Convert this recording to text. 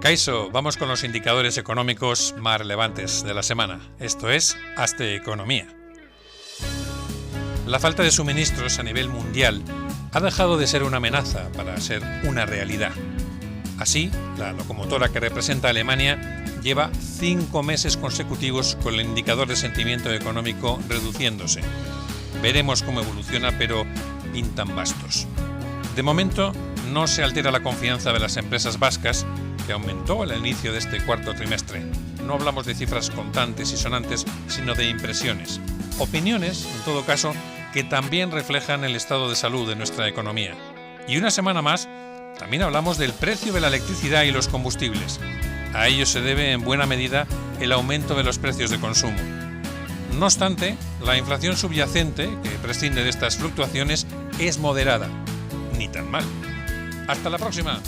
Kaixo, vamos con los indicadores económicos más relevantes de la semana. Esto es Aste Economía. La falta de suministros a nivel mundial ha dejado de ser una amenaza para ser una realidad. Así, la locomotora que representa a Alemania lleva 5 meses consecutivos con el indicador de sentimiento económico reduciéndose. Veremos cómo evoluciona, pero pintan bastos. De momento, no se altera la confianza de las empresas vascas, que aumentó al inicio de este cuarto trimestre. No hablamos de cifras contantes y sonantes, sino de impresiones. Opiniones, en todo caso, que también reflejan el estado de salud de nuestra economía. Y una semana más, también hablamos del precio de la electricidad y los combustibles. A ello se debe en buena medida el aumento de los precios de consumo. No obstante, la inflación subyacente, que prescinde de estas fluctuaciones, es moderada. Ni tan mal. ¡Hasta la próxima!